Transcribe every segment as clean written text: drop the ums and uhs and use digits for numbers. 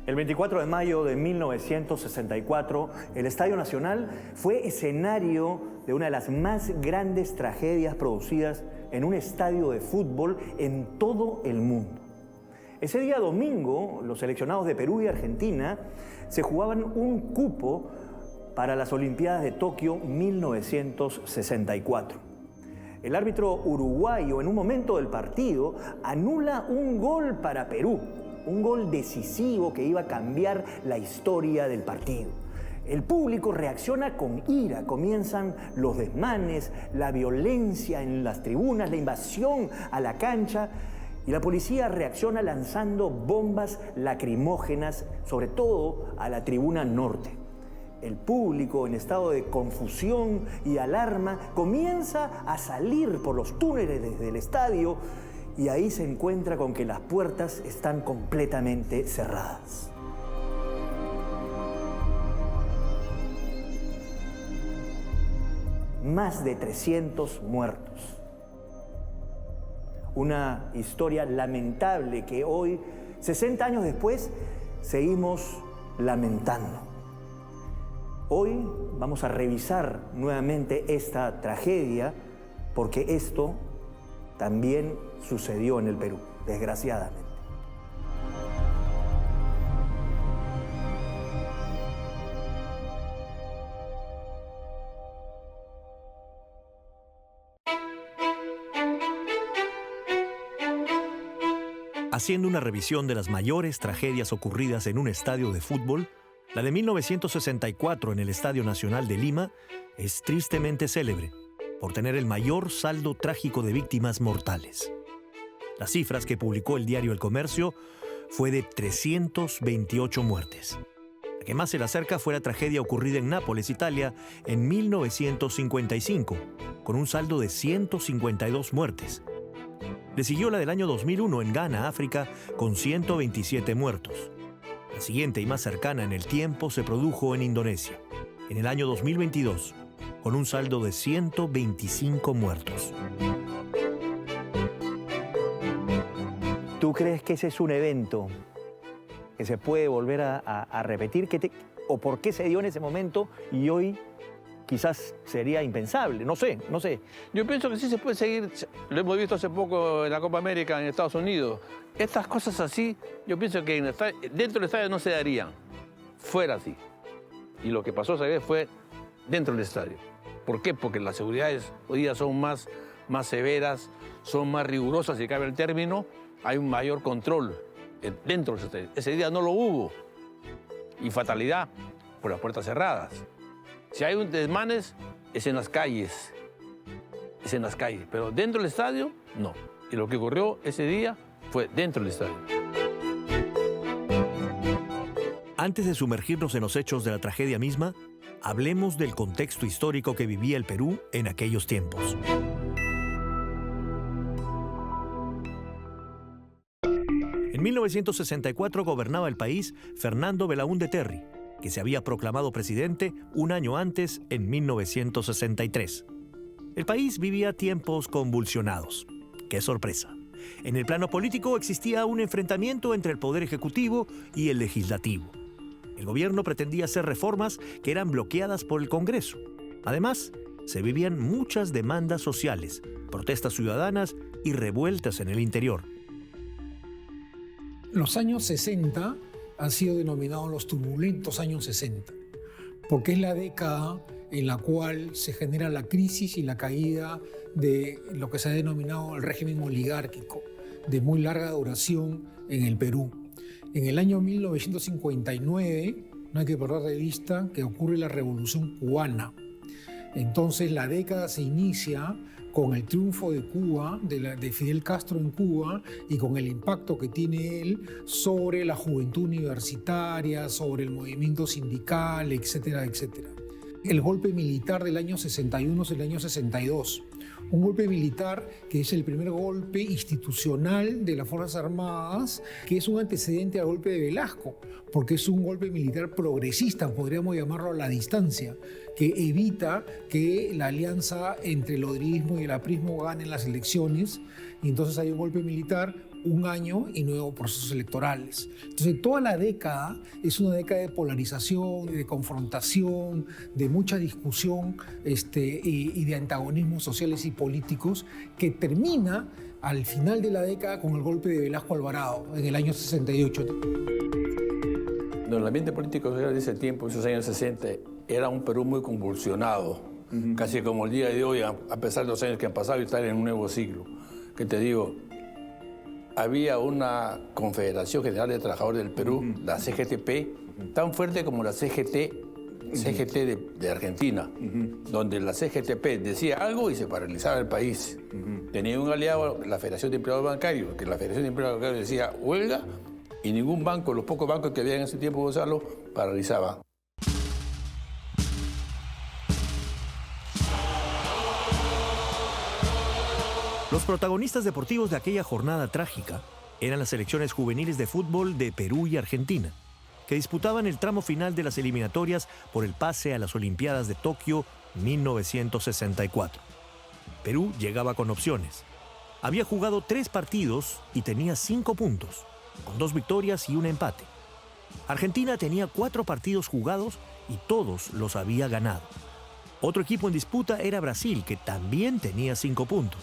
El 24 de mayo de 1964, el Estadio Nacional fue escenario de una de las más grandes tragedias producidas en un estadio de fútbol en todo el mundo. Ese día domingo, los seleccionados de Perú y Argentina se jugaban un cupo para las Olimpiadas de Tokio 1964. El árbitro uruguayo, en un momento del partido, anula un gol para Perú, un gol decisivo que iba a cambiar la historia del partido. El público reacciona con ira, comienzan los desmanes, la violencia en las tribunas, la invasión a la cancha, y la policía reacciona lanzando bombas lacrimógenas, sobre todo a la tribuna norte. El público, en estado de confusión y alarma, comienza a salir por los túneles del estadio y ahí se encuentra con que las puertas están completamente cerradas. Más de 300 muertos. Una historia lamentable que hoy, 60 años después, seguimos lamentando. Hoy vamos a revisar nuevamente esta tragedia porque esto también sucedió en el Perú, desgraciadamente. Haciendo una revisión de las mayores tragedias ocurridas en un estadio de fútbol, la de 1964 en el Estadio Nacional de Lima es tristemente célebre por tener el mayor saldo trágico de víctimas mortales. Las cifras que publicó el diario El Comercio fue de 328 muertes. La que más se le acerca fue la tragedia ocurrida en Nápoles, Italia, en 1955, con un saldo de 152 muertes. Le siguió la del año 2001 en Ghana, África, con 127 muertos. La siguiente y más cercana en el tiempo se produjo en Indonesia, en el año 2022, con un saldo de 125 muertos. ¿Tú crees que ese es un evento que se puede volver a repetir? ¿O por qué se dio en ese momento y hoy quizás sería impensable? No sé. Yo pienso que sí se puede seguir. Lo hemos visto hace poco en la Copa América en Estados Unidos. Estas cosas así, yo pienso que dentro del estadio no se darían. Fuera así. Y lo que pasó esa vez fue dentro del estadio. ¿Por qué? Porque las seguridades hoy día son más severas, son más rigurosas, si cabe el término. Hay un mayor control dentro del estadio. Ese día no lo hubo. Y fatalidad por las puertas cerradas. Si hay un desmanes, es en las calles. Es en las calles. Pero dentro del estadio, no. Y lo que ocurrió ese día fue dentro del estadio. Antes de sumergirnos en los hechos de la tragedia misma, hablemos del contexto histórico que vivía el Perú en aquellos tiempos. En 1964 gobernaba el país Fernando Belaúnde Terry, que se había proclamado presidente un año antes, en 1963. El país vivía tiempos convulsionados. ¡Qué sorpresa! En el plano político existía un enfrentamiento entre el Poder Ejecutivo y el Legislativo. El gobierno pretendía hacer reformas que eran bloqueadas por el Congreso. Además, se vivían muchas demandas sociales, protestas ciudadanas y revueltas en el interior. Los años 60 han sido denominados los turbulentos años 60, porque es la década en la cual se genera la crisis y la caída de lo que se ha denominado el régimen oligárquico, de muy larga duración en el Perú. En el año 1959, no hay que perder de vista que ocurre la Revolución Cubana. Entonces la década se inicia con el triunfo de Cuba, de Fidel Castro en Cuba, y con el impacto que tiene él sobre la juventud universitaria, sobre el movimiento sindical, etcétera, etcétera. El golpe militar del año 61 es el año 62. Un golpe militar que es el primer golpe institucional de las Fuerzas Armadas, que es un antecedente al golpe de Velasco, porque es un golpe militar progresista, podríamos llamarlo a la distancia, que evita que la alianza entre el odrismo y el aprismo ganen las elecciones, y entonces hay un golpe militar un año y nuevos procesos electorales. Entonces, toda la década es una década de polarización, de confrontación, de mucha discusión y de antagonismos sociales y políticos, que termina al final de la década con el golpe de Velasco Alvarado en el año 68. En el ambiente político de ese tiempo, esos años 60, era un Perú muy convulsionado, casi como el día de hoy, a pesar de los años que han pasado y estar en un nuevo siglo. Que te digo, había una Confederación General de Trabajadores del Perú, la CGTP, tan fuerte como la CGT de Argentina, donde la CGTP decía algo y se paralizaba el país. Tenía un aliado, la Federación de Empleados Bancarios, que la Federación de Empleados Bancarios decía huelga, y ningún banco, los pocos bancos que había en ese tiempo, Gonzalo, paralizaban. Los protagonistas deportivos de aquella jornada trágica eran las selecciones juveniles de fútbol de Perú y Argentina, que disputaban el tramo final de las eliminatorias por el pase a las Olimpiadas de Tokio 1964. Perú llegaba con opciones. Había jugado 3 partidos y tenía 5 puntos, con 2 victorias y un empate. Argentina tenía 4 partidos jugados y todos los había ganado. Otro equipo en disputa era Brasil, que también tenía 5 puntos.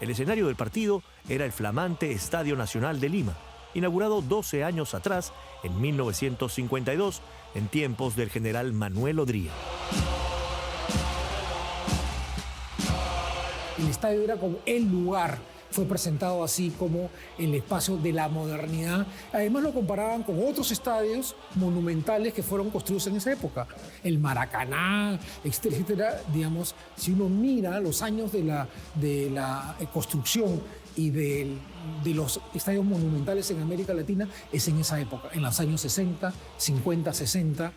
El escenario del partido era el flamante Estadio Nacional de Lima, inaugurado 12 años atrás, en 1952, en tiempos del general Manuel Odría. El estadio era como el lugar, fue presentado así como el espacio de la modernidad. Además lo comparaban con otros estadios monumentales que fueron construidos en esa época. El Maracaná, etcétera, etcétera. Digamos, si uno mira los años de la construcción y de los estadios monumentales en América Latina, es en esa época, en los años 60, 50, 60,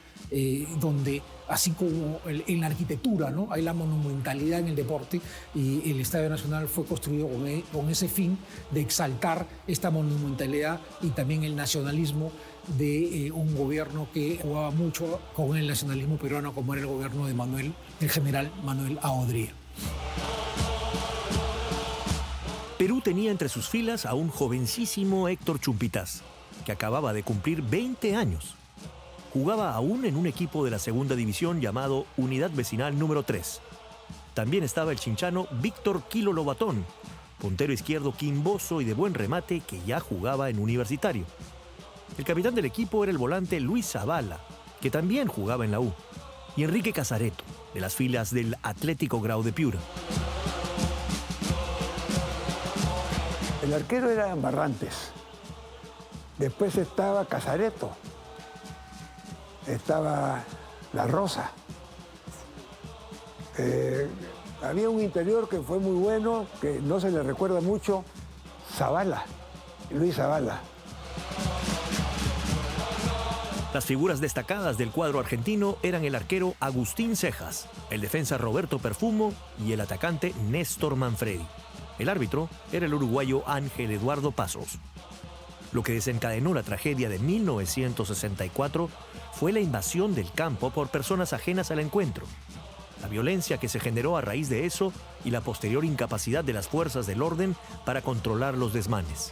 donde así como en la arquitectura, ¿no?, hay la monumentalidad en el deporte, y el Estadio Nacional fue construido con ese fin de exaltar esta monumentalidad y también el nacionalismo de un gobierno que jugaba mucho con el nacionalismo peruano, como era el gobierno de el general Manuel A. Odría. Perú tenía entre sus filas a un jovencísimo Héctor Chumpitaz, que acababa de cumplir 20 años. Jugaba aún en un equipo de la segunda división llamado Unidad Vecinal número 3. También estaba el chinchano Víctor Quilo Lobatón, puntero izquierdo quimboso y de buen remate que ya jugaba en Universitario. El capitán del equipo era el volante Luis Zavala, que también jugaba en la U, y Enrique Casareto, de las filas del Atlético Grau de Piura. El arquero era Barrantes, después estaba Casareto, estaba La Rosa. Había un interior que fue muy bueno, que no se le recuerda mucho, Zavala, Luis Zavala. Las figuras destacadas del cuadro argentino eran el arquero Agustín Cejas, el defensa Roberto Perfumo y el atacante Néstor Manfredi. El árbitro era el uruguayo Ángel Eduardo Pasos. Lo que desencadenó la tragedia de 1964 fue la invasión del campo por personas ajenas al encuentro, la violencia que se generó a raíz de eso y la posterior incapacidad de las fuerzas del orden para controlar los desmanes.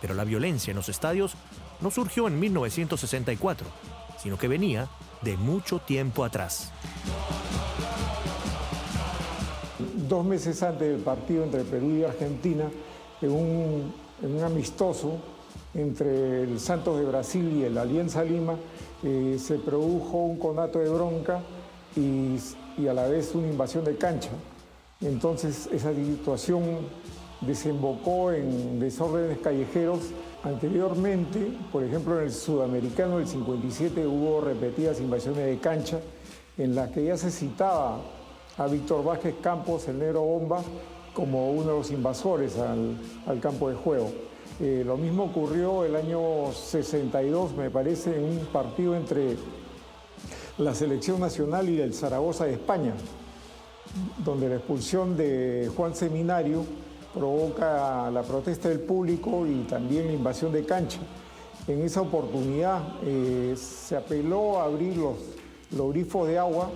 Pero la violencia en los estadios no surgió en 1964, sino que venía de mucho tiempo atrás. 2 meses antes del partido entre Perú y Argentina, en un amistoso entre el Santos de Brasil y el Alianza Lima, se produjo un conato de bronca y a la vez una invasión de cancha. Entonces esa situación desembocó en desórdenes callejeros. Anteriormente, por ejemplo, en el Sudamericano del 57 hubo repetidas invasiones de cancha en las que ya se citaba a Víctor Vázquez Campos, el Negro Bomba, como uno de los invasores al campo de juego. Lo mismo ocurrió el año 62, me parece, en un partido entre la selección nacional y el Zaragoza de España, donde la expulsión de Juan Seminario provoca la protesta del público y también la invasión de cancha. En esa oportunidad se apeló a abrir los grifos de agua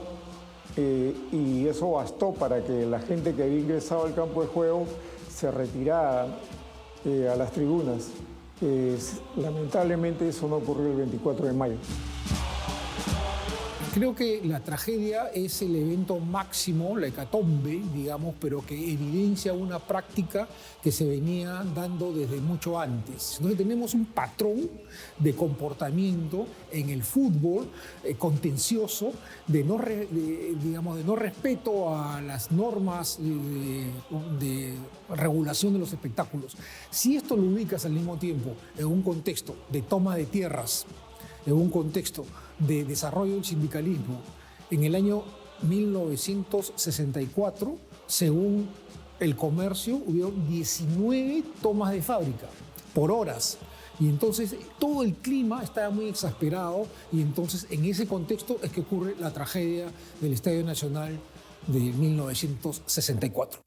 y eso bastó para que la gente que había ingresado al campo de juego se retirara a las tribunas. Lamentablemente eso no ocurrió el 24 de mayo. Creo que la tragedia es el evento máximo, la hecatombe, digamos, pero que evidencia una práctica que se venía dando desde mucho antes. Entonces tenemos un patrón de comportamiento en el fútbol contencioso, de no respeto a las normas de regulación de los espectáculos. Si esto lo ubicas al mismo tiempo en un contexto de toma de tierras, en un contexto de desarrollo del sindicalismo. En el año 1964, según el comercio, hubieron 19 tomas de fábrica por horas. Y entonces todo el clima estaba muy exasperado y entonces en ese contexto es que ocurre la tragedia del Estadio Nacional de 1964.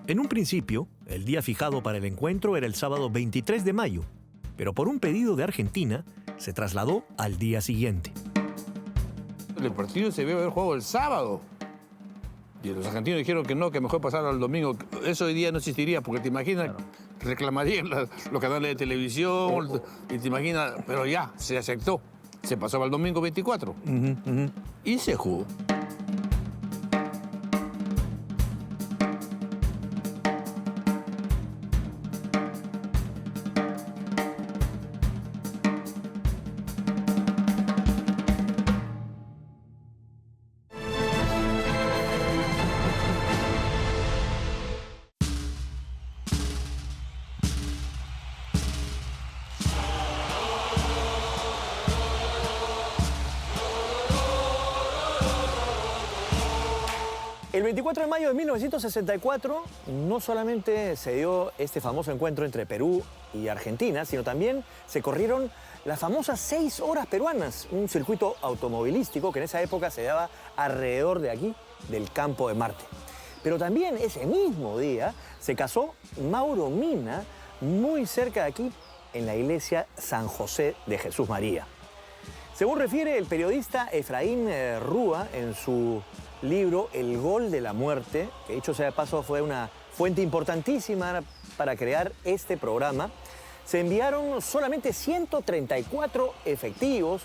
En un principio, el día fijado para el encuentro era el sábado 23 de mayo, pero por un pedido de Argentina, se trasladó al día siguiente. El partido se debe haber jugado el sábado. Y los argentinos dijeron que no, que mejor pasar al domingo. Eso hoy día no existiría, porque te imaginas, reclamarían los canales de televisión, y te imaginas, pero ya, se aceptó. Se pasó al domingo 24. Y se jugó. El 24 de mayo de 1964 no solamente se dio este famoso encuentro entre Perú y Argentina, sino también se corrieron las famosas 6 horas peruanas, un circuito automovilístico que en esa época se daba alrededor de aquí, del campo de Marte. Pero también ese mismo día se casó Mauro Mina, muy cerca de aquí, en la iglesia San José de Jesús María. Según refiere el periodista Efraín Rúa en su libro El Gol de la Muerte, que dicho sea de paso fue una fuente importantísima para crear este programa, se enviaron solamente 134 efectivos,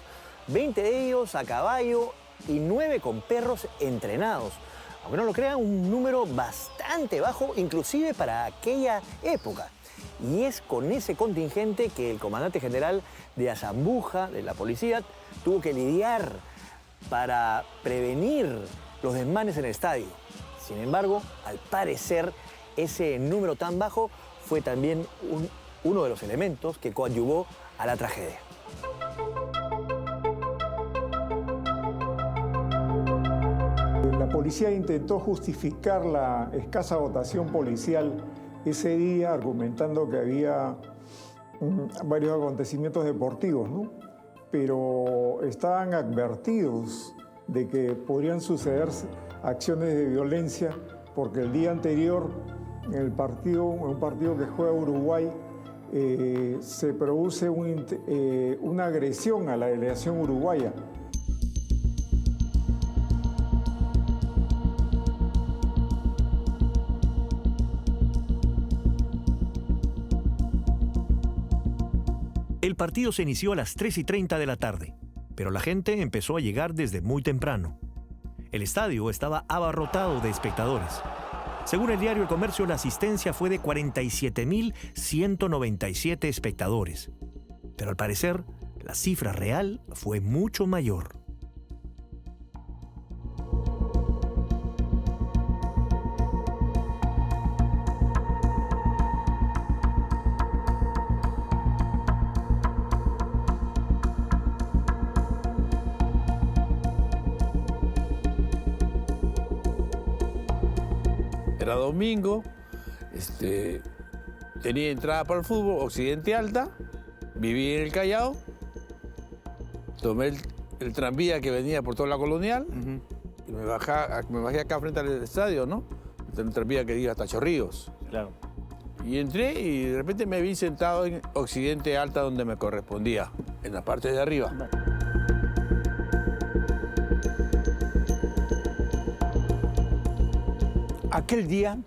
20 de ellos a caballo y 9 con perros entrenados. Aunque no lo crean, un número bastante bajo, inclusive para aquella época. Y es con ese contingente que el comandante general de Azambuja, de la policía, tuvo que lidiar para prevenir los desmanes en el estadio. Sin embargo, al parecer, ese número tan bajo fue también uno de los elementos que coadyuvó a la tragedia. La policía intentó justificar la escasa dotación policial ese día, argumentando que había varios acontecimientos deportivos, ¿no? Pero estaban advertidos de que podrían suceder acciones de violencia, porque el día anterior, en un partido que juega Uruguay, se produce una agresión a la delegación uruguaya. El partido se inició a las 3:30 de la tarde, pero la gente empezó a llegar desde muy temprano. El estadio estaba abarrotado de espectadores. Según el diario El Comercio, la asistencia fue de 47.197 espectadores. Pero al parecer, la cifra real fue mucho mayor. Era domingo, tenía entrada para el fútbol, Occidente Alta, viví en el Callao, tomé el tranvía que venía por toda la Colonial y me bajé acá frente al estadio, ¿no? El tranvía que iba hasta Chorrillos. Claro. Y entré y de repente me vi sentado en Occidente Alta donde me correspondía, en la parte de arriba. Aquel día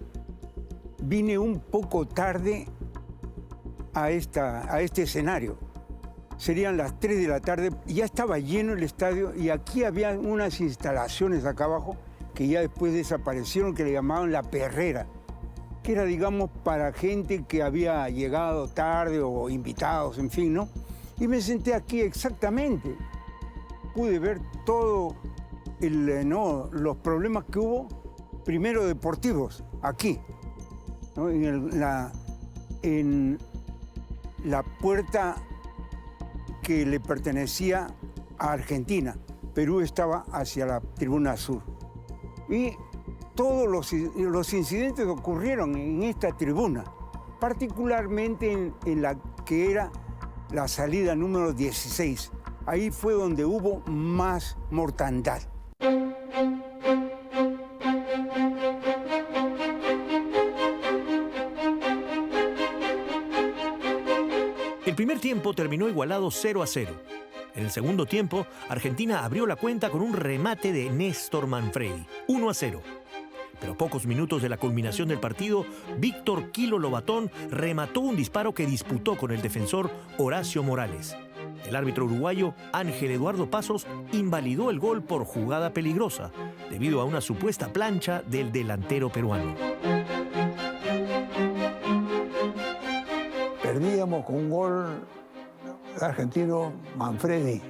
vine un poco tarde a este escenario. Serían las 3 de la tarde, ya estaba lleno el estadio y aquí había unas instalaciones acá abajo que ya después desaparecieron, que le llamaban La Perrera, que era, digamos, para gente que había llegado tarde o invitados, en fin, ¿no? Y me senté aquí exactamente. Pude ver todo los problemas que hubo, primero deportivos, aquí, ¿no? En la puerta que le pertenecía a Argentina. Perú estaba hacia la tribuna sur. Y todos los incidentes ocurrieron en esta tribuna, particularmente en la que era la salida número 16. Ahí fue donde hubo más mortandad. El primer tiempo terminó igualado 0-0. En el segundo tiempo, Argentina abrió la cuenta con un remate de Néstor Manfredi, 1-0. Pero a pocos minutos de la culminación del partido, Víctor Quilo Lobatón remató un disparo que disputó con el defensor Horacio Morales. El árbitro uruguayo Ángel Eduardo Pasos invalidó el gol por jugada peligrosa, debido a una supuesta plancha del delantero peruano. Perdíamos con un gol argentino Manfredi.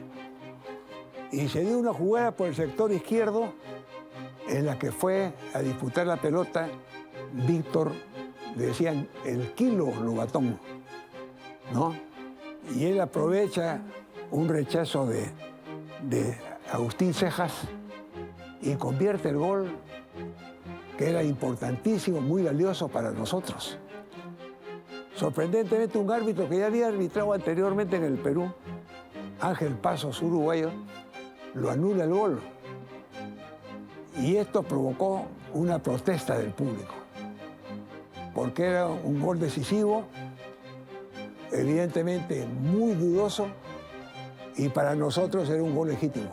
Y se dio una jugada por el sector izquierdo en la que fue a disputar la pelota Víctor, le decían el Quilo Lobatón, ¿no? Y él aprovecha un rechazo de Agustín Cejas y convierte el gol, que era importantísimo, muy valioso para nosotros. Sorprendentemente, un árbitro que ya había arbitrado anteriormente en el Perú, Ángel Pasos, uruguayo, lo anula el gol. Y esto provocó una protesta del público, porque era un gol decisivo, evidentemente muy dudoso, y para nosotros era un gol legítimo.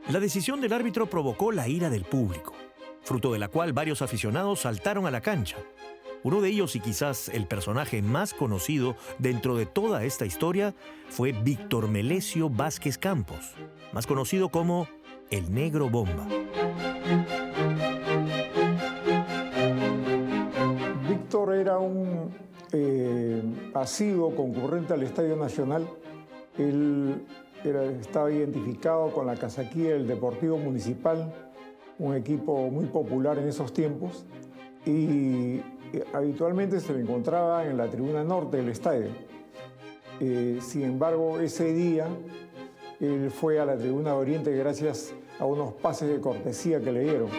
La decisión del árbitro provocó la ira del público, fruto de la cual varios aficionados saltaron a la cancha. Uno de ellos, y quizás el personaje más conocido dentro de toda esta historia, fue Víctor Melesio Vázquez Campos, más conocido como el Negro Bomba. Víctor era un asiduo concurrente al Estadio Nacional. Él estaba identificado con la casaquilla del Deportivo Municipal, un equipo muy popular en esos tiempos, y habitualmente se le encontraba en la tribuna norte del estadio. Sin embargo, ese día él fue a la tribuna de oriente gracias a unos pases de cortesía que le dieron.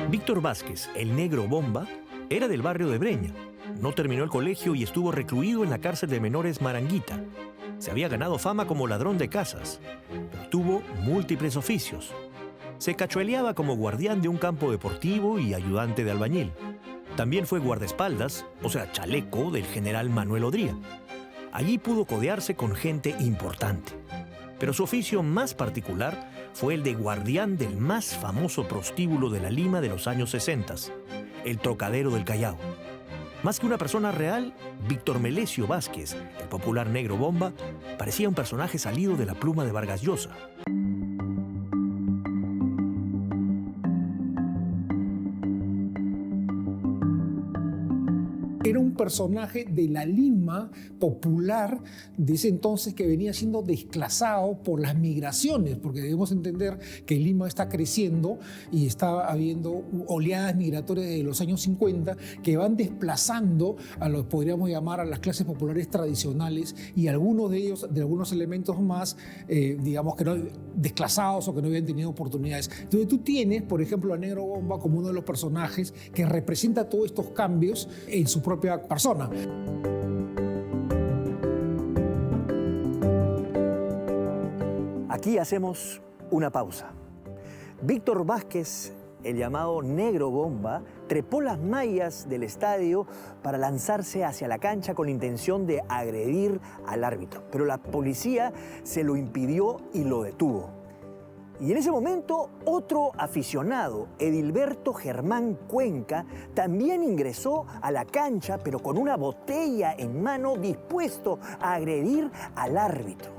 Víctor Vázquez, el Negro Bomba, era del barrio de Breña. No terminó el colegio y estuvo recluido en la cárcel de menores Maranguita. Se había ganado fama como ladrón de casas, pero tuvo múltiples oficios. Se cachueleaba como guardián de un campo deportivo y ayudante de albañil. También fue guardaespaldas, o sea, chaleco del general Manuel Odría. Allí pudo codearse con gente importante. Pero su oficio más particular fue el de guardián del más famoso prostíbulo de la Lima de los años 60, el Trocadero del Callao. Más que una persona real, Víctor Melesio Vázquez, el popular Negro Bomba, parecía un personaje salido de la pluma de Vargas Llosa. Era un personaje de la Lima popular de ese entonces que venía siendo desclasado por las migraciones, porque debemos entender que Lima está creciendo y está habiendo oleadas migratorias de los años 50 que van desplazando a los, podríamos llamar, a las clases populares tradicionales, y algunos de ellos, de algunos elementos más, digamos que no desclasados o que no habían tenido oportunidades. Entonces tú tienes, por ejemplo, a Negro Bomba como uno de los personajes que representa todos estos cambios en su propia persona. Aquí hacemos una pausa. Víctor Vázquez el llamado Negro Bomba, trepó las mallas del estadio para lanzarse hacia la cancha con la intención de agredir al árbitro. Pero la policía se lo impidió y lo detuvo. Y en ese momento, otro aficionado, Edilberto Germán Cuenca, también ingresó a la cancha, pero con una botella en mano, dispuesto a agredir al árbitro.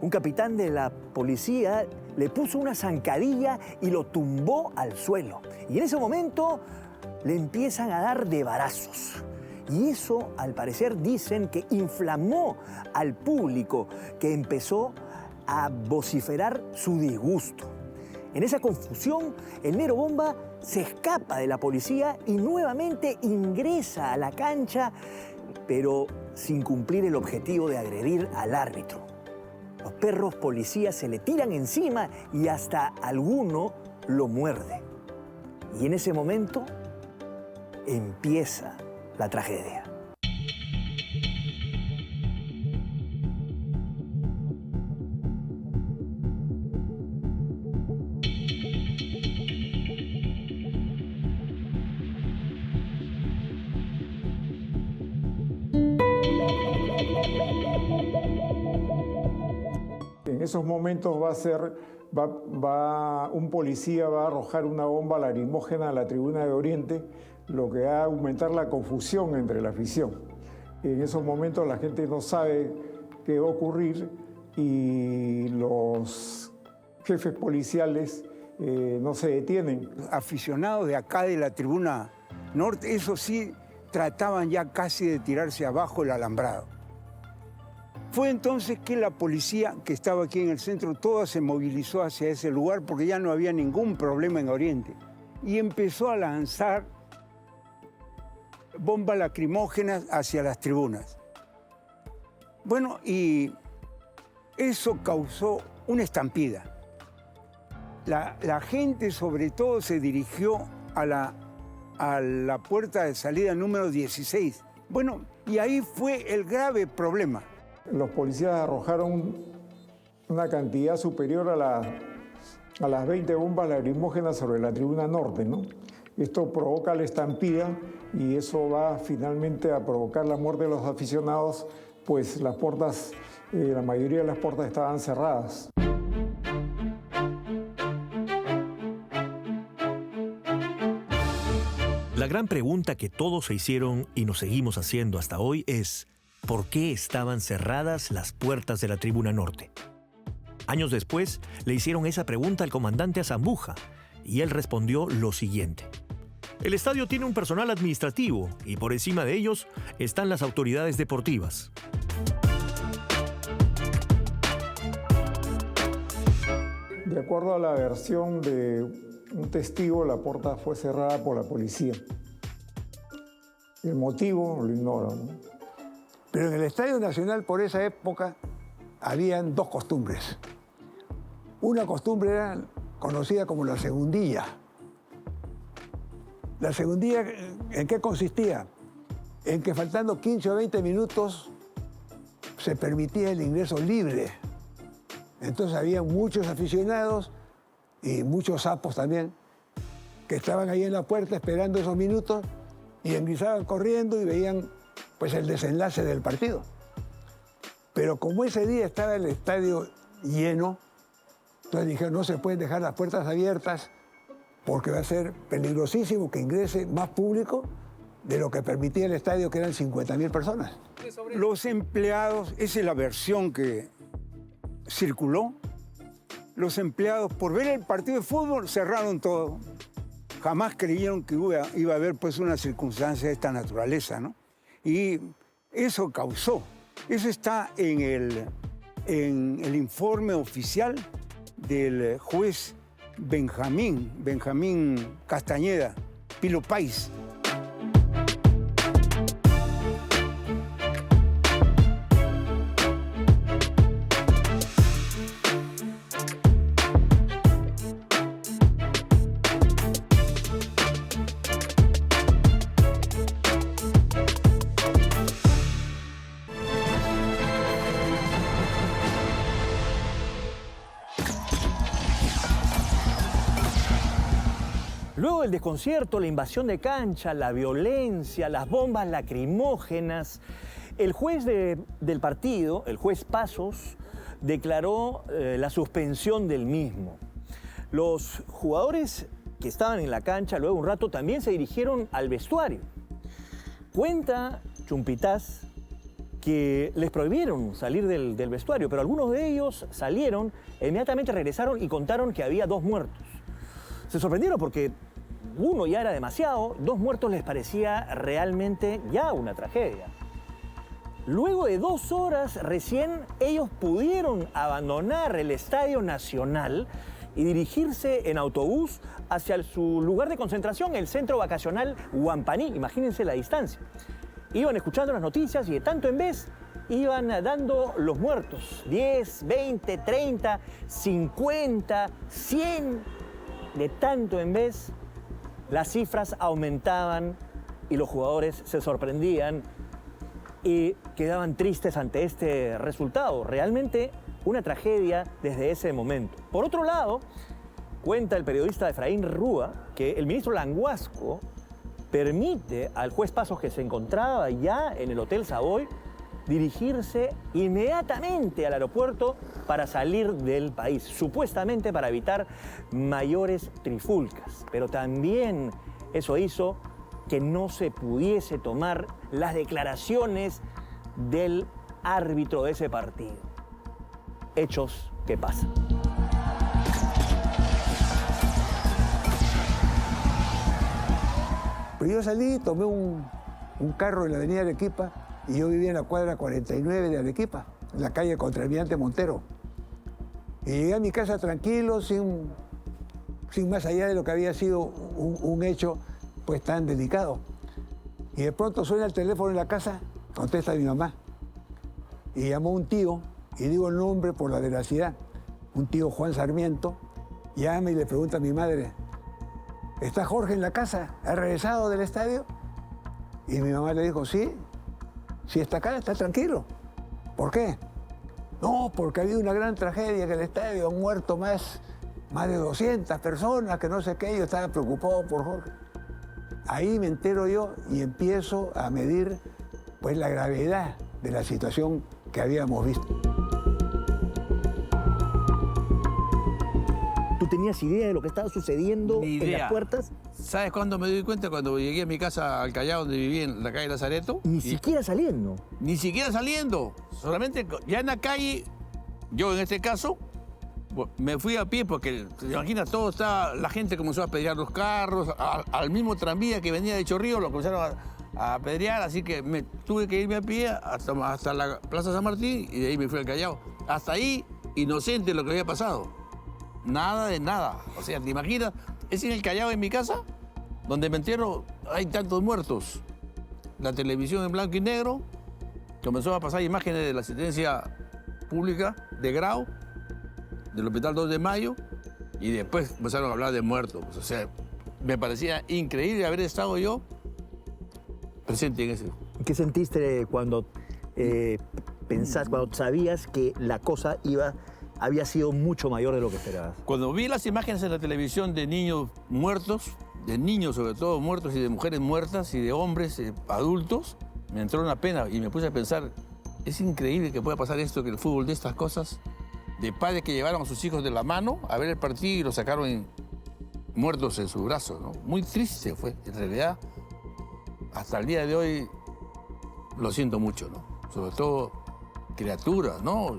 Un capitán de la policía le puso una zancadilla y lo tumbó al suelo. Y en ese momento le empiezan a dar de varazos. Y eso, al parecer, dicen que inflamó al público, que empezó a vociferar su disgusto. En esa confusión, el Negro Bomba se escapa de la policía y nuevamente ingresa a la cancha, pero sin cumplir el objetivo de agredir al árbitro. Los perros policías se le tiran encima y hasta alguno lo muerde. Y en ese momento empieza la tragedia. En esos momentos un policía va a arrojar una bomba lacrimógena a la tribuna de Oriente, lo que va a aumentar la confusión entre la afición. En esos momentos la gente no sabe qué va a ocurrir y los jefes policiales no se detienen. Aficionados de acá de la tribuna norte, eso sí, trataban ya casi de tirarse abajo el alambrado. Fue entonces que la policía, que estaba aquí en el centro, toda se movilizó hacia ese lugar porque ya no había ningún problema en Oriente. Y empezó a lanzar bombas lacrimógenas hacia las tribunas. Bueno, y eso causó una estampida. La gente sobre todo se dirigió a la puerta de salida número 16. Bueno, y ahí fue el grave problema. Los policías arrojaron una cantidad superior a las 20 bombas lacrimógenas sobre la tribuna norte, ¿no? Esto provoca la estampida y eso va finalmente a provocar la muerte de los aficionados, pues las puertas, la mayoría de las puertas estaban cerradas. La gran pregunta que todos se hicieron y nos seguimos haciendo hasta hoy es: ¿por qué estaban cerradas las puertas de la tribuna norte? Años después, le hicieron esa pregunta al comandante Azambuja y él respondió lo siguiente: el estadio tiene un personal administrativo y por encima de ellos están las autoridades deportivas. De acuerdo a la versión de un testigo, la puerta fue cerrada por la policía. El motivo lo ignoran, ¿no? Pero en el Estadio Nacional, por esa época, habían dos costumbres. Una costumbre era conocida como la segundilla. La segundilla, ¿en qué consistía? En que faltando 15 o 20 minutos se permitía el ingreso libre. Entonces había muchos aficionados y muchos sapos también que estaban ahí en la puerta esperando esos minutos y ingresaban corriendo y veían pues el desenlace del partido. Pero como ese día estaba el estadio lleno, entonces dijeron, no se pueden dejar las puertas abiertas porque va a ser peligrosísimo que ingrese más público de lo que permitía el estadio, que eran 50.000 personas. Los empleados, esa es la versión que circuló, los empleados por ver el partido de fútbol cerraron todo. Jamás creyeron que iba a haber pues una circunstancia de esta naturaleza, ¿no? Y eso causó, eso está en el informe oficial del juez Benjamín Castañeda, Pilo País. Luego del desconcierto, la invasión de cancha, la violencia, las bombas lacrimógenas, el juez del partido, el juez Pasos, declaró la suspensión del mismo. Los jugadores que estaban en la cancha luego un rato también se dirigieron al vestuario. Cuenta Chumpitaz que les prohibieron salir del vestuario, pero algunos de ellos salieron, inmediatamente regresaron y contaron que había 2 muertos. Se sorprendieron porque uno ya era demasiado, 2 muertos les parecía realmente ya una tragedia. Luego de 2 horas recién ellos pudieron abandonar el Estadio Nacional y dirigirse en autobús hacia su lugar de concentración, el centro vacacional Huampaní. Imagínense la distancia. Iban escuchando las noticias y de tanto en vez iban dando los muertos. 10, 20, 30, 50, 100. De tanto en vez, las cifras aumentaban y los jugadores se sorprendían y quedaban tristes ante este resultado. Realmente una tragedia desde ese momento. Por otro lado, cuenta el periodista Efraín Rúa que el ministro Languasco permite al juez Pasos, que se encontraba ya en el Hotel Savoy, dirigirse inmediatamente al aeropuerto para salir del país, supuestamente para evitar mayores trifulcas. Pero también eso hizo que no se pudiese tomar las declaraciones del árbitro de ese partido. Hechos que pasan. Pero yo salí, tomé un carro en la avenida Arequipa y yo vivía en la cuadra 49 de Arequipa, en la calle Contralmirante Montero. Y llegué a mi casa tranquilo, sin más allá de lo que había sido un hecho pues tan delicado. Y de pronto suena el teléfono en la casa, contesta mi mamá. Y llamó un tío, y digo el nombre por la veracidad, un tío Juan Sarmiento, llama y le pregunta a mi madre, ¿está Jorge en la casa? ¿Ha regresado del estadio? Y mi mamá le dijo, sí, si está acá, está tranquilo. ¿Por qué? No, porque ha habido una gran tragedia en el estadio, han muerto más de 200 personas, que no sé qué, yo estaba preocupado por Jorge. Ahí me entero yo y empiezo a medir pues la gravedad de la situación que habíamos visto. ¿Tú tenías idea de lo que estaba sucediendo en las puertas? ¿Sabes cuándo me di cuenta? Cuando llegué a mi casa al Callao, donde vivía en la calle Lazareto. Ni siquiera saliendo. Ni siquiera saliendo. Solamente ya en la calle, yo en este caso, me fui a pie porque, te imaginas, la gente comenzó a apedrear los carros, al mismo tranvía que venía de Chorrillos lo comenzaron a apedrear, así que me tuve que irme a pie hasta la Plaza San Martín y de ahí me fui al Callao. Hasta ahí, inocente lo que había pasado. Nada de nada. O sea, ¿te imaginas? Es en el Callao, en mi casa, donde me entero, hay tantos muertos. La televisión en blanco y negro comenzó a pasar imágenes de la asistencia pública de Grau, del Hospital 2 de Mayo, y después empezaron a hablar de muertos. O sea, me parecía increíble haber estado yo presente en eso. ¿Qué sentiste cuando cuando sabías que la cosa había sido mucho mayor de lo que esperabas? Cuando vi las imágenes en la televisión de niños muertos, de niños sobre todo muertos y de mujeres muertas y de hombres adultos, me entró una pena y me puse a pensar, es increíble que pueda pasar esto, que el fútbol de estas cosas, de padres que llevaron a sus hijos de la mano a ver el partido y los sacaron muertos en sus brazos, ¿no? Muy triste fue, en realidad, hasta el día de hoy lo siento mucho, ¿no? Sobre todo criaturas, ¿no?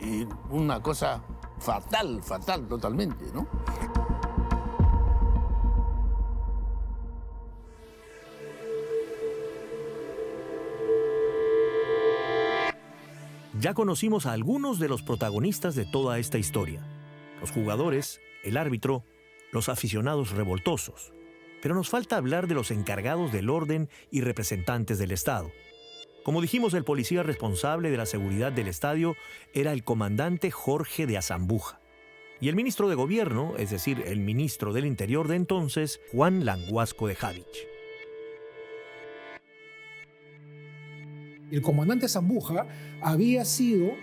Y una cosa fatal totalmente, ¿no? Ya conocimos a algunos de los protagonistas de toda esta historia. Los jugadores, el árbitro, los aficionados revoltosos. Pero nos falta hablar de los encargados del orden y representantes del Estado. Como dijimos, el policía responsable de la seguridad del estadio era el comandante Jorge de Azambuja. Y el ministro de Gobierno, es decir, el ministro del Interior de entonces, Juan Languasco de Javich. El comandante Azambuja había sido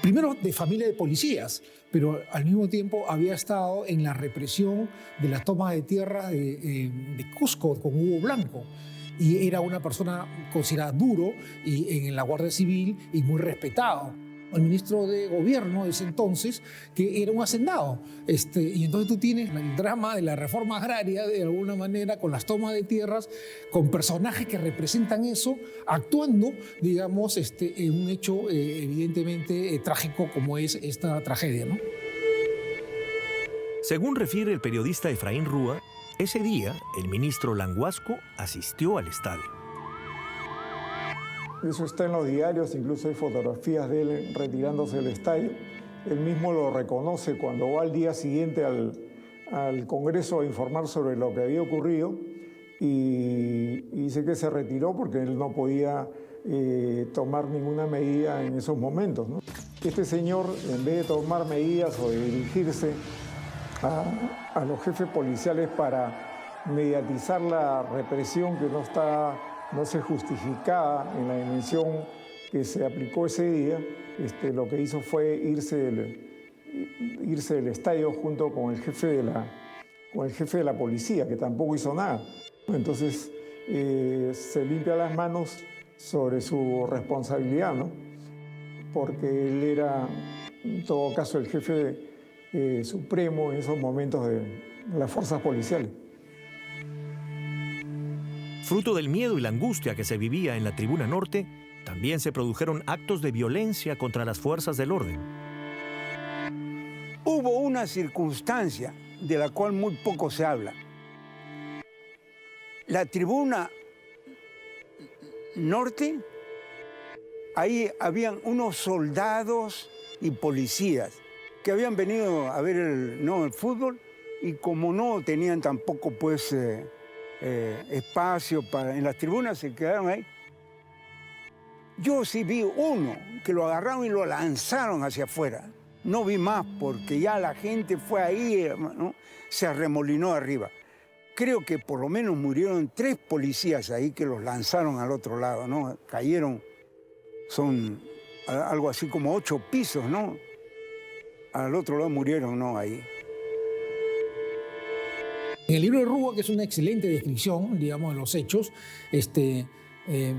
primero de familia de policías, pero al mismo tiempo había estado en la represión de las tomas de tierra de Cusco con Hugo Blanco. Y era una persona considerada duro y en la Guardia Civil y muy respetado. El ministro de Gobierno de ese entonces, que era un hacendado. Y entonces tú tienes el drama de la reforma agraria, de alguna manera, con las tomas de tierras, con personajes que representan eso, actuando, digamos, en un hecho evidentemente trágico como es esta tragedia, ¿no? Según refiere el periodista Efraín Rúa, ese día el ministro Languasco asistió al estadio. Eso está en los diarios, incluso hay fotografías de él retirándose del estadio. Él mismo lo reconoce cuando va al día siguiente al Congreso a informar sobre lo que había ocurrido y dice que se retiró porque él no podía tomar ninguna medida en esos momentos, ¿no? Este señor, en vez de tomar medidas o de dirigirse a los jefes policiales para mediatizar la represión que no se justificaba en la dimensión que se aplicó ese día, lo que hizo fue irse del estadio junto con el jefe de la policía, que tampoco hizo nada. Entonces se limpia las manos sobre su responsabilidad, ¿no? Porque él era, en todo caso, el jefe supremo en esos momentos de las fuerzas policiales. Fruto del miedo y la angustia que se vivía en la Tribuna Norte, también se produjeron actos de violencia contra las fuerzas del orden. Hubo una circunstancia de la cual muy poco se habla. La Tribuna Norte, ahí habían unos soldados y policías que habían venido a ver el fútbol y como no tenían tampoco pues espacio en las tribunas, se quedaron ahí. Yo sí vi uno que lo agarraron y lo lanzaron hacia afuera. No vi más porque ya la gente fue ahí, ¿no? Se arremolinó arriba. Creo que por lo menos murieron 3 policías ahí que los lanzaron al otro lado, ¿no? Cayeron, son algo así como 8 pisos, ¿no? Al otro lado murieron, ¿no? Ahí. En el libro de Rúa, que es una excelente descripción, digamos, de los hechos,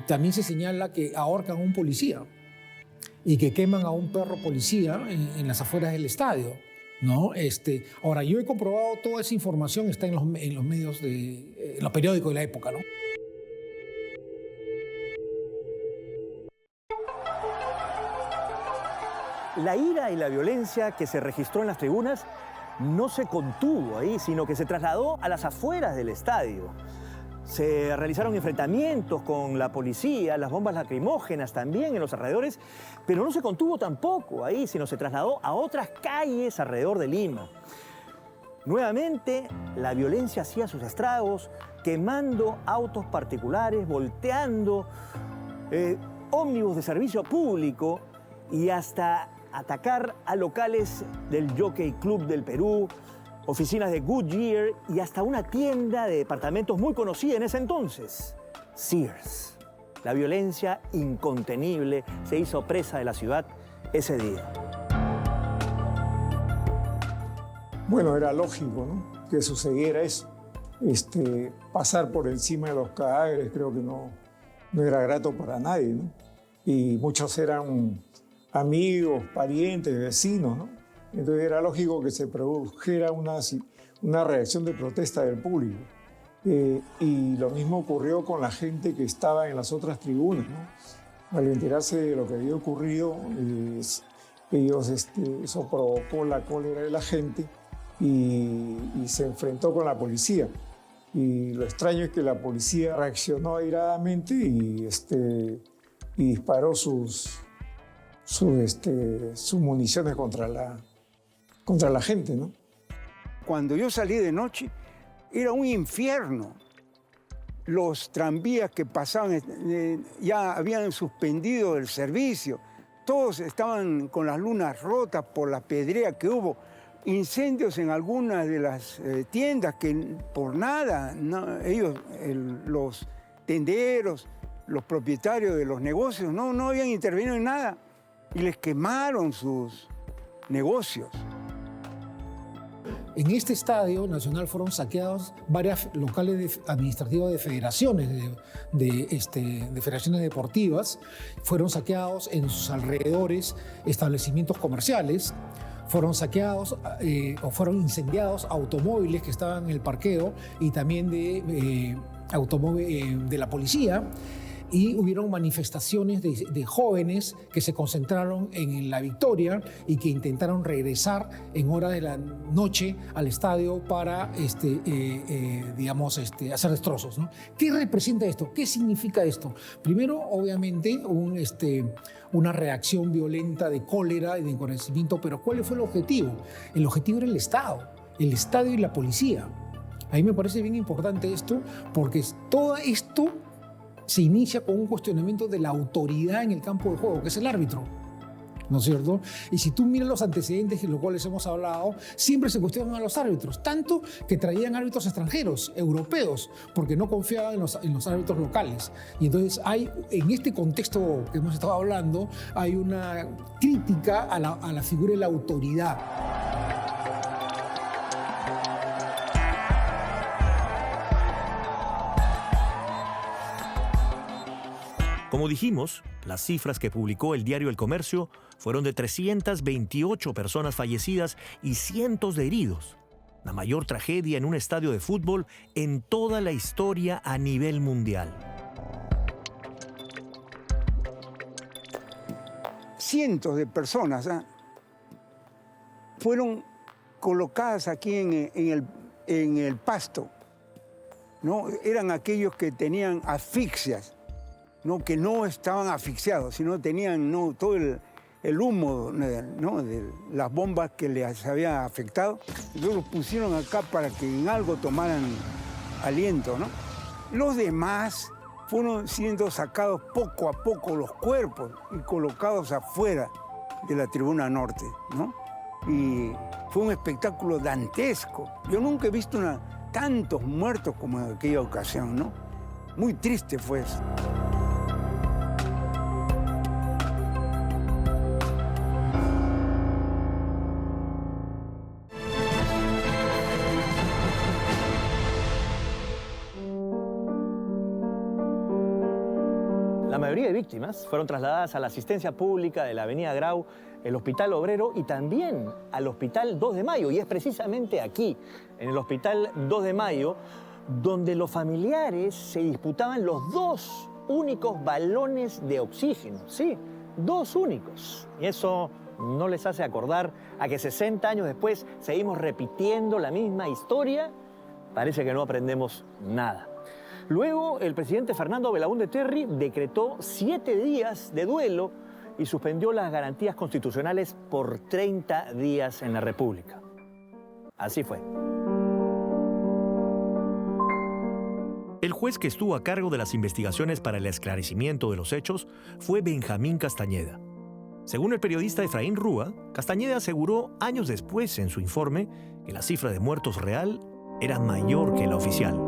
también se señala que ahorcan a un policía y que queman a un perro policía en las afueras del estadio, ¿no? Ahora, yo he comprobado toda esa información, está en los medios, en los periódicos de la época, ¿no? La ira y la violencia que se registró en las tribunas no se contuvo ahí, sino que se trasladó a las afueras del estadio. Se realizaron enfrentamientos con la policía, las bombas lacrimógenas también en los alrededores, pero no se contuvo tampoco ahí, sino se trasladó a otras calles alrededor de Lima. Nuevamente, la violencia hacía sus estragos, quemando autos particulares, volteando ómnibus de servicio público y hasta atacar a locales del Jockey Club del Perú, oficinas de Goodyear y hasta una tienda de departamentos muy conocida en ese entonces, Sears. La violencia incontenible se hizo presa de la ciudad ese día. Bueno, era lógico, ¿no?, que sucediera eso. Pasar por encima de los cadáveres creo que no era grato para nadie, ¿no? Y muchos eran amigos, parientes, vecinos, ¿no? Entonces era lógico que se produjera una reacción de protesta del público. Y lo mismo ocurrió con la gente que estaba en las otras tribunas, ¿no? Al enterarse de lo que había ocurrido, eso provocó la cólera de la gente y se enfrentó con la policía. Y lo extraño es que la policía reaccionó airadamente y disparó sus municiones contra la gente, ¿no? Cuando yo salí de noche, era un infierno. Los tranvías que pasaban ya habían suspendido el servicio. Todos estaban con las lunas rotas por la pedrea que hubo. Incendios en algunas de las tiendas que por nada, no, los tenderos, los propietarios de los negocios, no habían intervenido en nada. y les quemaron sus negocios. En este estadio nacional fueron saqueados varias locales administrativas de federaciones, de federaciones deportivas. Fueron saqueados en sus alrededores establecimientos comerciales. Fueron saqueados o fueron incendiados automóviles que estaban en el parqueo y también de la policía. Y hubieron manifestaciones de jóvenes que se concentraron en La Victoria y que intentaron regresar en hora de la noche al estadio para hacer destrozos, ¿no? ¿Qué representa esto? ¿Qué significa esto? Primero, obviamente, una reacción violenta de cólera y de enfurecimiento, pero ¿cuál fue el objetivo? El objetivo era el estadio y la policía. A mí me parece bien importante esto porque todo esto se inicia con un cuestionamiento de la autoridad en el campo de juego, que es el árbitro, ¿no es cierto? Y si tú miras los antecedentes, de los cuales hemos hablado, siempre se cuestionan a los árbitros, tanto que traían árbitros extranjeros, europeos, porque no confiaban en los árbitros locales. Y entonces en este contexto que hemos estado hablando, hay una crítica a la figura de la autoridad. Como dijimos, las cifras que publicó el diario El Comercio fueron de 328 personas fallecidas y cientos de heridos. La mayor tragedia en un estadio de fútbol en toda la historia a nivel mundial. Cientos de personas fueron colocadas aquí en el pasto, ¿no? Eran aquellos que tenían asfixias, ¿no? Que no estaban asfixiados, sino tenían todo el humo, ¿no? De las bombas que les había afectado. Entonces los pusieron acá para que en algo tomaran aliento, ¿no? Los demás fueron siendo sacados poco a poco los cuerpos y colocados afuera de la tribuna norte, ¿no? Y fue un espectáculo dantesco. Yo nunca he visto tantos muertos como en aquella ocasión, ¿no? Muy triste fue eso. La mayoría de víctimas fueron trasladadas a la asistencia pública de la Avenida Grau, el Hospital Obrero y también al Hospital 2 de Mayo. Y es precisamente aquí, en el Hospital 2 de Mayo, donde los familiares se disputaban los dos únicos balones de oxígeno. Sí, dos únicos. Y eso no les hace acordar a que 60 años después seguimos repitiendo la misma historia. Parece que no aprendemos nada. Luego, el presidente Fernando Belaúnde Terry decretó 7 días de duelo y suspendió las garantías constitucionales por 30 días en la República. Así fue. El juez que estuvo a cargo de las investigaciones para el esclarecimiento de los hechos fue Benjamín Castañeda. Según el periodista Efraín Rúa, Castañeda aseguró años después en su informe que la cifra de muertos real era mayor que la oficial.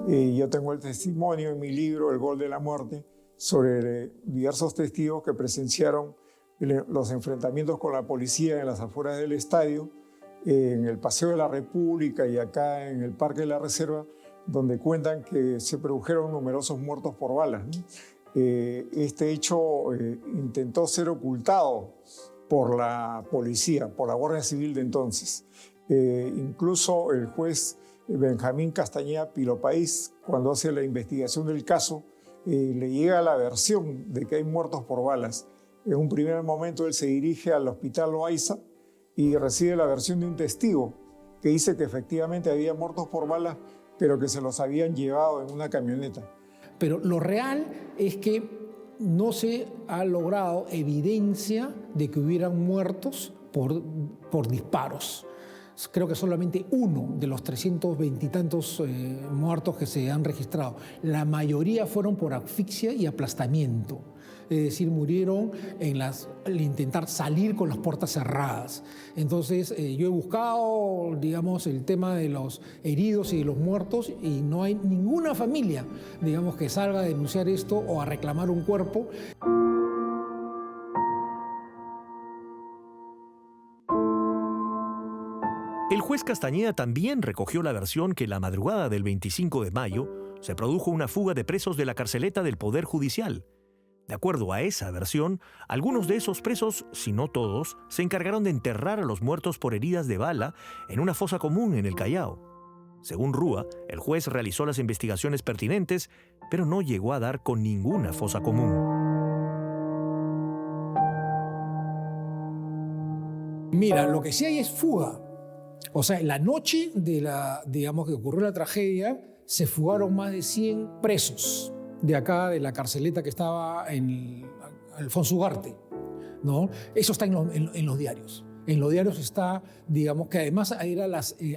Yo tengo el testimonio en mi libro, El Gol de la Muerte, sobre diversos testigos que presenciaron los enfrentamientos con la policía en las afueras del estadio, en el Paseo de la República y acá en el Parque de la Reserva, donde cuentan que se produjeron numerosos muertos por balas, ¿no? Este hecho intentó ser ocultado por la policía, por la Guardia Civil de entonces. Incluso el juez Benjamín Castañeda Pilopaís, cuando hace la investigación del caso, le llega la versión de que hay muertos por balas. En un primer momento él se dirige al Hospital Loaiza y recibe la versión de un testigo que dice que efectivamente había muertos por balas, pero que se los habían llevado en una camioneta. Pero lo real es que no se ha logrado evidencia de que hubieran muertos por disparos. Creo que solamente uno de los 320 y tantos muertos que se han registrado. La mayoría fueron por asfixia y aplastamiento. es decir, murieron al intentar salir con las puertas cerradas. Entonces, yo he buscado, digamos, el tema de los heridos y de los muertos y no hay ninguna familia, digamos, que salga a denunciar esto o a reclamar un cuerpo. El juez Castañeda también recogió la versión que la madrugada del 25 de mayo se produjo una fuga de presos de la carceleta del Poder Judicial. De acuerdo a esa versión, algunos de esos presos, si no todos, se encargaron de enterrar a los muertos por heridas de bala en una fosa común en el Callao. Según Rúa, el juez realizó las investigaciones pertinentes, pero no llegó a dar con ninguna fosa común. Mira, lo que sí hay es fuga. O sea, en la noche digamos, que ocurrió la tragedia, se fugaron más de 100 presos de acá, de la carceleta que estaba en Alfonso Ugarte, ¿no? Eso está en los diarios. En los diarios está, digamos, que además era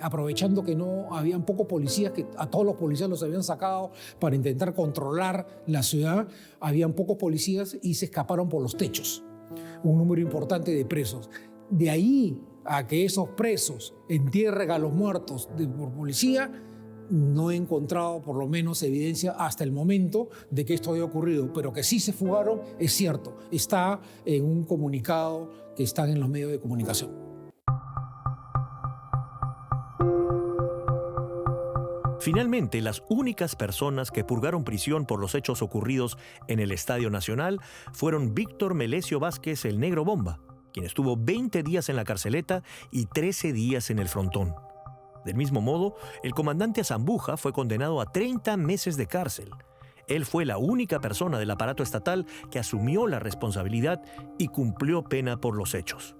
aprovechando que no habían pocos policías, que a todos los policías los habían sacado para intentar controlar la ciudad, habían pocos policías y se escaparon por los techos. Un número importante de presos. De ahí a que esos presos entierren a los muertos por policía, no he encontrado por lo menos evidencia hasta el momento de que esto haya ocurrido, pero que sí se fugaron es cierto. Está en un comunicado que está en los medios de comunicación. Finalmente, las únicas personas que purgaron prisión por los hechos ocurridos en el Estadio Nacional fueron Víctor Melesio Vázquez, el Negro Bomba, quien estuvo 20 días en la carceleta y 13 días en el frontón. Del mismo modo, el comandante Zambuja fue condenado a 30 meses de cárcel. Él fue la única persona del aparato estatal que asumió la responsabilidad y cumplió pena por los hechos.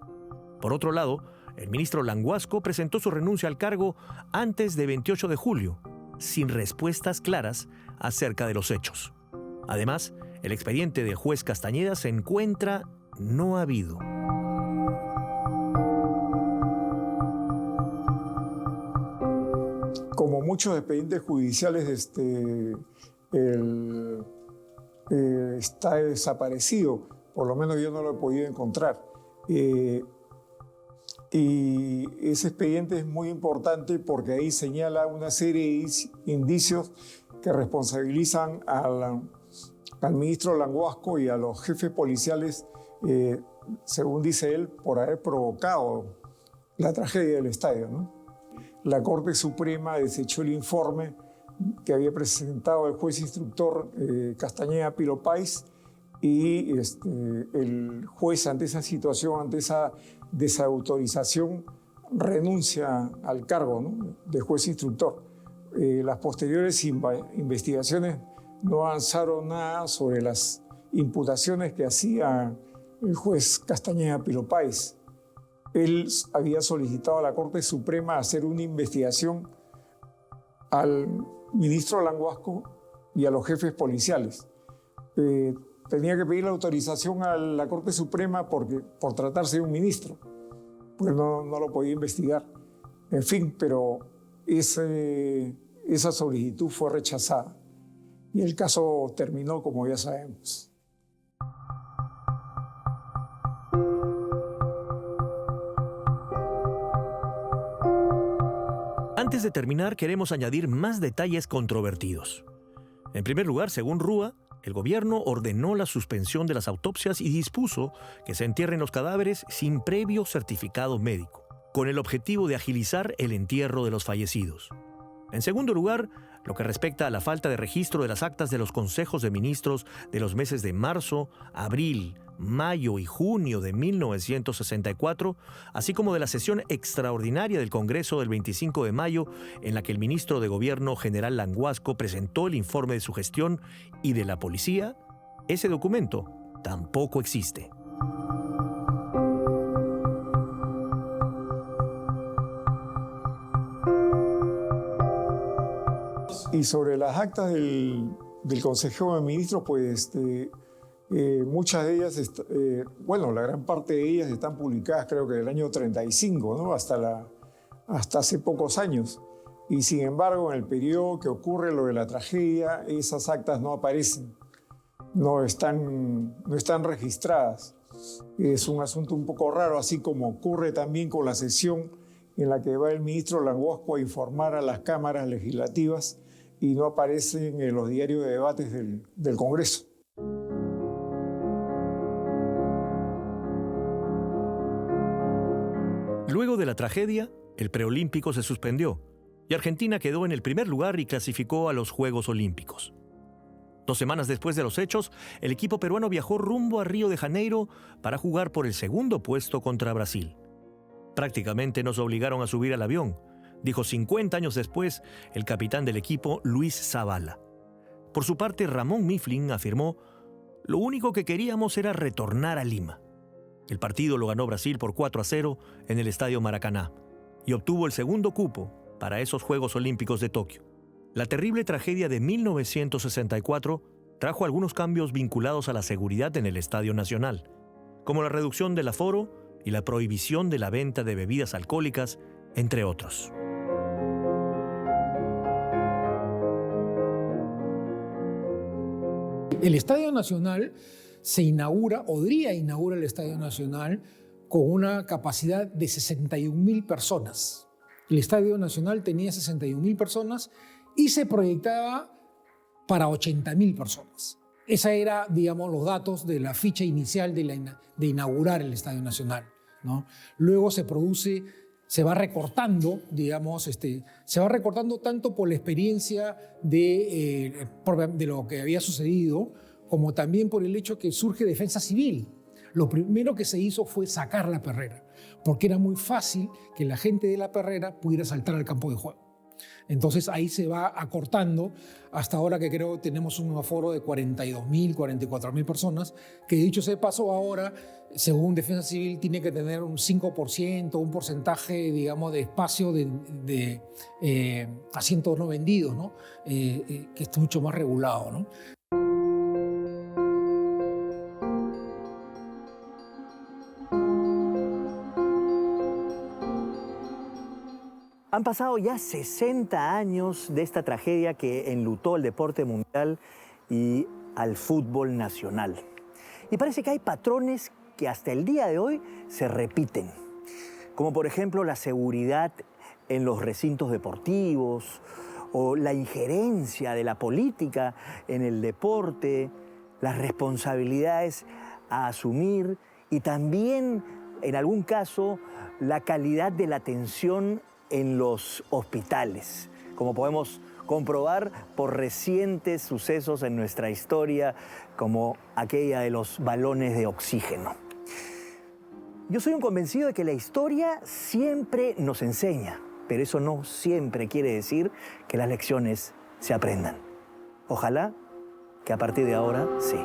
Por otro lado, el ministro Languasco presentó su renuncia al cargo antes de 28 de julio, sin respuestas claras acerca de los hechos. Además, el expediente del juez Castañeda se encuentra no habido. Como muchos expedientes judiciales, está desaparecido. Por lo menos yo no lo he podido encontrar. Y ese expediente es muy importante porque ahí señala una serie de indicios que responsabilizan al ministro Languasco y a los jefes policiales, según dice él, por haber provocado la tragedia del estadio, ¿no? La Corte Suprema desechó el informe que había presentado el juez instructor Castañeda Pilopais y el juez, ante esa situación, ante esa desautorización, renuncia al cargo, ¿no?, de juez instructor. Las posteriores investigaciones no avanzaron nada sobre las imputaciones que hacía el juez Castañeda Pilopais. Él había solicitado a la Corte Suprema hacer una investigación al ministro Languasco y a los jefes policiales. Tenía que pedir la autorización a la Corte Suprema por tratarse de un ministro, pues no lo podía investigar. En fin, pero esa solicitud fue rechazada y el caso terminó, como ya sabemos. Antes de terminar, queremos añadir más detalles controvertidos. En primer lugar, según Rúa, el gobierno ordenó la suspensión de las autopsias y dispuso que se entierren los cadáveres sin previo certificado médico, con el objetivo de agilizar el entierro de los fallecidos. En segundo lugar, lo que respecta a la falta de registro de las actas de los consejos de ministros de los meses de marzo, abril, mayo y junio de 1964, así como de la sesión extraordinaria del Congreso del 25 de mayo, en la que el ministro de Gobierno, general Languasco, presentó el informe de su gestión y de la policía, ese documento tampoco existe. Y sobre las actas del Consejo de Ministros, pues muchas de ellas, la gran parte de ellas están publicadas creo que del año 35, ¿no? hasta hace pocos años. Y sin embargo, en el periodo que ocurre lo de la tragedia, esas actas no aparecen. no están registradas. Es un asunto un poco raro, así como ocurre también con la sesión en la que va el ministro Languasco a informar a las cámaras legislativas y no aparecen en los diarios de debates del Congreso. Luego de la tragedia, el preolímpico se suspendió y Argentina quedó en el primer lugar y clasificó a los Juegos Olímpicos. 2 semanas después de los hechos, el equipo peruano viajó rumbo a Río de Janeiro para jugar por el segundo puesto contra Brasil. Prácticamente nos obligaron a subir al avión, dijo 50 años después el capitán del equipo, Luis Zabala. Por su parte, Ramón Mifflin afirmó: lo único que queríamos era retornar a Lima. El partido lo ganó Brasil por 4-0 en el Estadio Maracaná y obtuvo el segundo cupo para esos Juegos Olímpicos de Tokio. La terrible tragedia de 1964 trajo algunos cambios vinculados a la seguridad en el Estadio Nacional, como la reducción del aforo y la prohibición de la venta de bebidas alcohólicas, entre otros. El Estadio Nacional se inaugura, o Odría inaugura el Estadio Nacional con una capacidad de 61.000 personas. El Estadio Nacional tenía 61.000 personas y se proyectaba para 80.000 personas. Esa era, digamos, los datos de la ficha inicial de inaugurar el Estadio Nacional, ¿no? Luego se va recortando, digamos, se va recortando tanto por la experiencia de lo que había sucedido, como también por el hecho que surge defensa civil. Lo primero que se hizo fue sacar la perrera, porque era muy fácil que la gente de la perrera pudiera saltar al campo de juego. Entonces ahí se va acortando hasta ahora que creo que tenemos un aforo de 42.000, 44.000 personas, que dicho sea de paso ahora, según Defensa Civil, tiene que tener un 5%, un porcentaje, digamos, de espacio de asientos no vendidos, ¿no? Que es mucho más regulado, ¿no? Han pasado ya 60 años de esta tragedia que enlutó al deporte mundial y al fútbol nacional. Y parece que hay patrones que hasta el día de hoy se repiten, como por ejemplo la seguridad en los recintos deportivos o la injerencia de la política en el deporte, las responsabilidades a asumir y también, en algún caso, la calidad de la atención en los hospitales, como podemos comprobar por recientes sucesos en nuestra historia, como aquella de los balones de oxígeno. Yo soy un convencido de que la historia siempre nos enseña, pero eso no siempre quiere decir que las lecciones se aprendan. Ojalá que a partir de ahora sí.